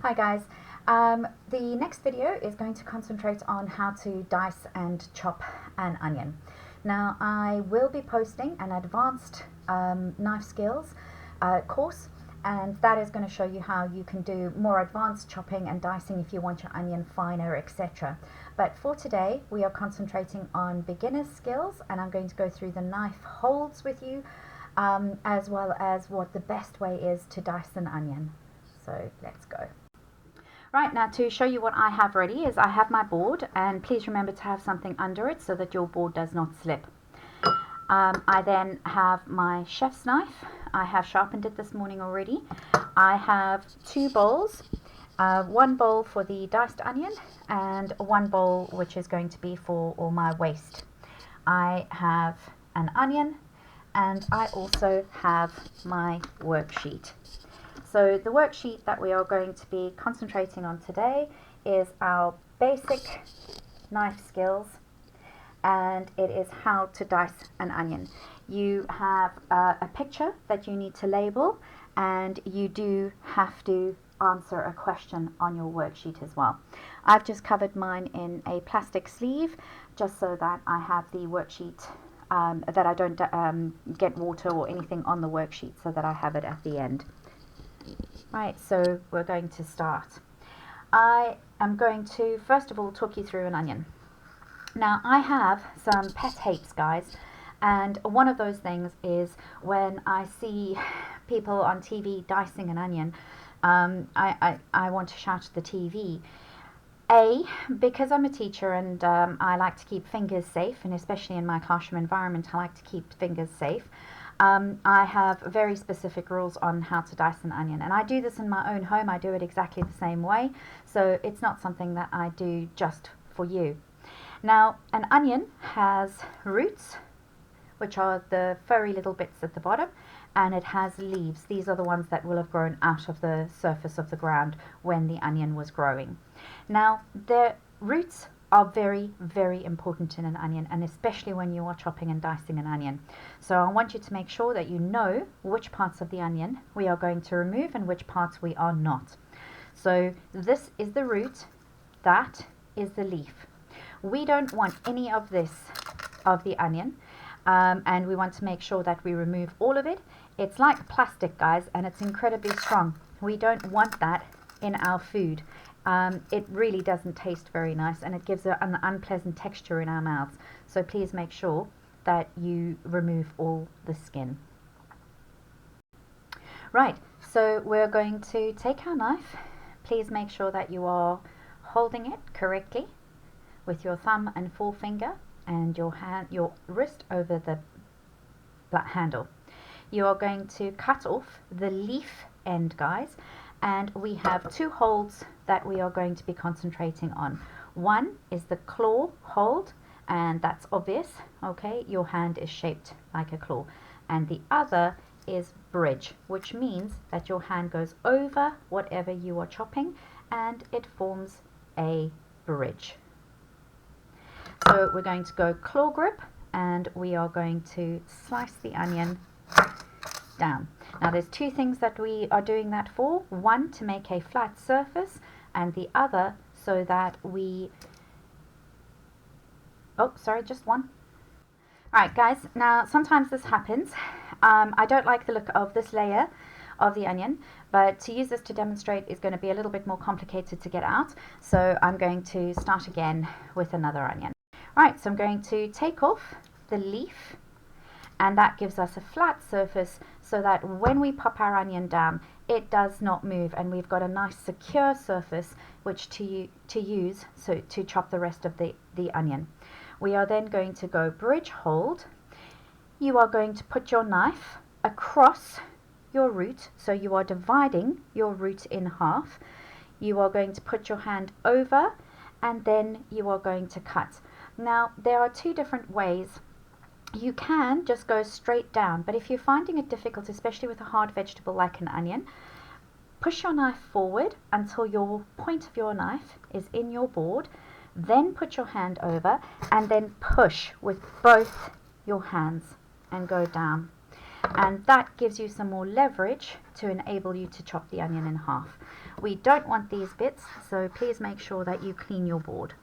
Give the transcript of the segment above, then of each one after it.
Hi guys, the next video is going to concentrate on how to dice and chop an onion. Now I will be posting an advanced knife skills course, and that is going to show you how you can do more advanced chopping and dicing if you want your onion finer, etc. But for today we are concentrating on beginner skills, and I'm going to go through the knife holds with you, as well as what the best way is to dice an onion. So let's go. Right, now to show you what I have ready is I have my board, and please remember to have something under it so that your board does not slip. I then have my chef's knife. I have sharpened it this morning already. I have two bowls, one bowl for the diced onion and one bowl which is going to be for all my waste. I have an onion and I also have my worksheet. So the worksheet that we are going to be concentrating on today is our basic knife skills, and it is how to dice an onion. You have a picture that you need to label, and you do have to answer a question on your worksheet as well. I've just covered mine in a plastic sleeve just so that I have the worksheet, that I don't get water or anything on the worksheet, so that I have it at the end. Right, so we're going to start. I am going to first of all talk you through an onion. Now I have some pet hates, guys, and one of those things is when I see people on TV dicing an onion, I want to shout at the TV. Because I'm a teacher and I like to keep fingers safe, and especially in my classroom environment I like to keep fingers safe. I have very specific rules on how to dice an onion, and I do this in my own home. I do it exactly the same way, so it's not something that I do just for you. Now, an onion has roots, which are the furry little bits at the bottom, and it has leaves. These are the ones that will have grown out of the surface of the ground when the onion was growing. Now, the roots are very, very important in an onion, and especially when you are chopping and dicing an onion. So I want you to make sure that you know which parts of the onion we are going to remove and which parts we are not. So this is the root, that is the leaf. We don't want any of this of the onion, and we want to make sure that we remove all of it. It's like plastic, guys, and it's incredibly strong. We don't want that in our food. It really doesn't taste very nice, and it gives an unpleasant texture in our mouths. So please make sure that you remove all the skin. Right, so we're going to take our knife. Please make sure that you are holding it correctly with your thumb and forefinger and your wrist over the handle. You are going to cut off the leaf end, guys, and we have two holds that we are going to be concentrating on. One is the claw hold, and that's obvious, okay, your hand is shaped like a claw. And the other is bridge, which means that your hand goes over whatever you are chopping and it forms a bridge. So we're going to go claw grip, and we are going to slice the onion down. Now there's two things that we are doing that for. One, to make a flat surface, and the other so that just one. Alright guys, now sometimes this happens. I don't like the look of this layer of the onion, but to use this to demonstrate is going to be a little bit more complicated to get out, so I'm going to start again with another onion. Right, so I'm going to take off the leaf, and that gives us a flat surface so that when we pop our onion down it does not move, and we've got a nice secure surface which to use so to chop the rest of the onion. We are then going to go bridge hold. You are going to put your knife across your root, so you are dividing your root in half. You are going to put your hand over, and then you are going to cut. Now there are two different ways. You can just go straight down, but if you're finding it difficult, especially with a hard vegetable like an onion, push your knife forward until your point of your knife is in your board, then put your hand over and then push with both your hands and go down. and that gives you some more leverage to enable you to chop the onion in half. We don't want these bits, so please make sure that you clean your board.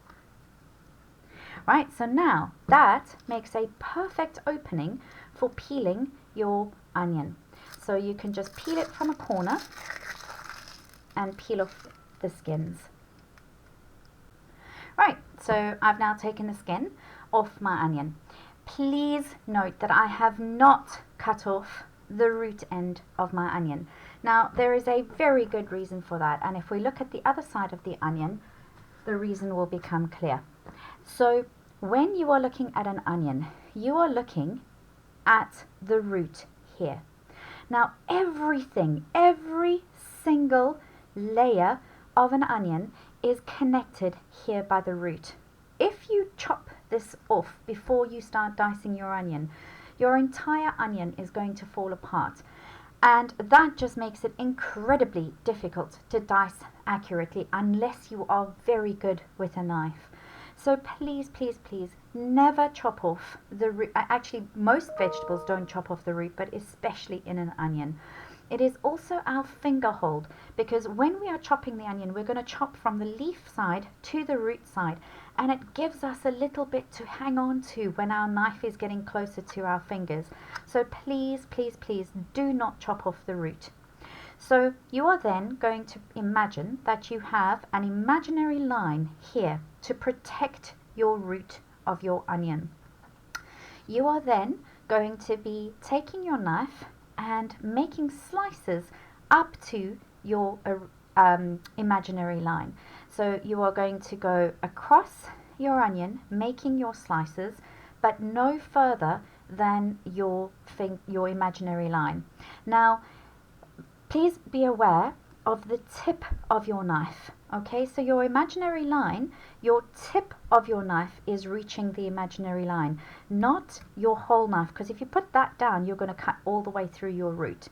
Right, so now that makes a perfect opening for peeling your onion. So you can just peel it from a corner and peel off the skins. Right, so I've now taken the skin off my onion. Please note that I have not cut off the root end of my onion. Now, there is a very good reason for that, and if we look at the other side of the onion, the reason will become clear. So when you are looking at an onion, you are looking at the root here. Now, every single layer of an onion is connected here by the root. If you chop this off before you start dicing your onion, your entire onion is going to fall apart. And that just makes it incredibly difficult to dice accurately unless you are very good with a knife. So please, please, please never chop off the root. Actually, most vegetables don't chop off the root, but especially in an onion. It is also our finger hold, because when we are chopping the onion, we're going to chop from the leaf side to the root side, and it gives us a little bit to hang on to when our knife is getting closer to our fingers. So please, please, please do not chop off the root. So you are then going to imagine that you have an imaginary line here to protect your root of your onion. You are then going to be taking your knife and making slices up to your imaginary line. So you are going to go across your onion, making your slices, but no further than your imaginary line. Now, please be aware of the tip of your knife. Okay, so your imaginary line, your tip of your knife is reaching the imaginary line, not your whole knife, because if you put that down, you're going to cut all the way through your root.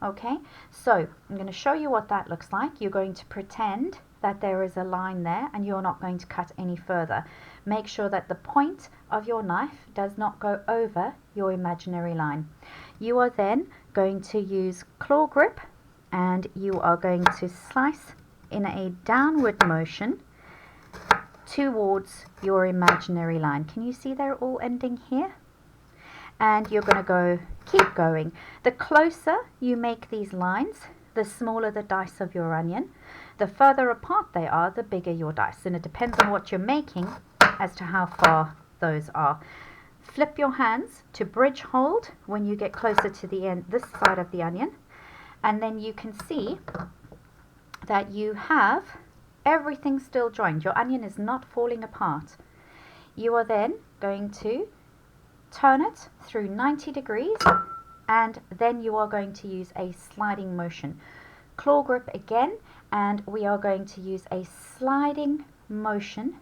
Okay, so I'm going to show you what that looks like. You're going to pretend that there is a line there and you're not going to cut any further. Make sure that the point of your knife does not go over your imaginary line. You are then going to use claw grip, and you are going to slice in a downward motion towards your imaginary line. Can you see they're all ending here? And you're going to keep going. The closer you make these lines, the smaller the dice of your onion. The further apart they are, the bigger your dice. And it depends on what you're making as to how far those are. Flip your hands to bridge hold when you get closer to the end, this side of the onion. And then you can see that you have everything still joined. Your onion is not falling apart. You are then going to turn it through 90 degrees, and then you are going to use a sliding motion. Claw grip again, and we are going to use a sliding motion.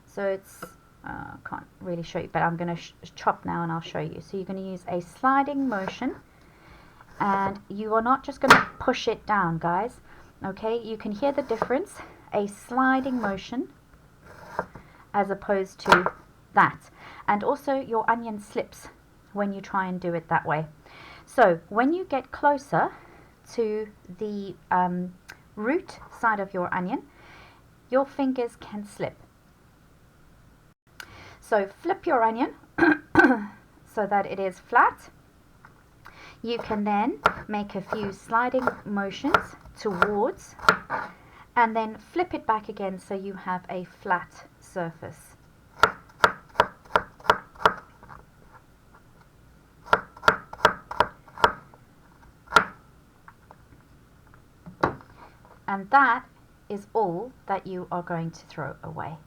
So it's, can't really show you, but I'm going to chop now and I'll show you. So you're going to use a sliding motion. And you are not just going to push it down, guys. Okay, you can hear the difference. A sliding motion as opposed to that. And also your onion slips when you try and do it that way. So when you get closer to the root side of your onion, your fingers can slip. So flip your onion so that it is flat. You can then make a few sliding motions towards and then flip it back again so you have a flat surface. And that is all that you are going to throw away.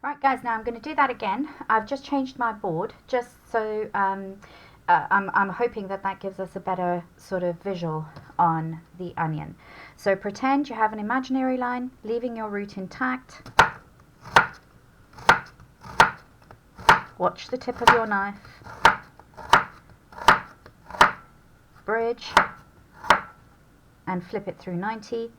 Right guys, now I'm going to do that again. I've just changed my board just so I'm hoping that that gives us a better sort of visual on the onion. So pretend you have an imaginary line, leaving your root intact. Watch the tip of your knife. Bridge and flip it through 90.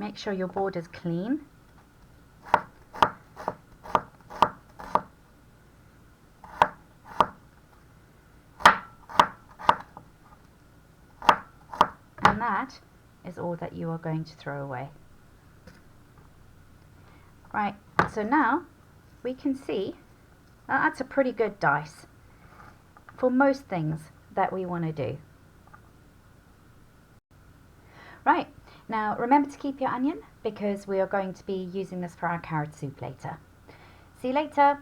Make sure your board is clean. And that is all that you are going to throw away. Right, so now we can see that's a pretty good dice for most things that we want to do. Right, now remember to keep your onion because we are going to be using this for our carrot soup later. See you later.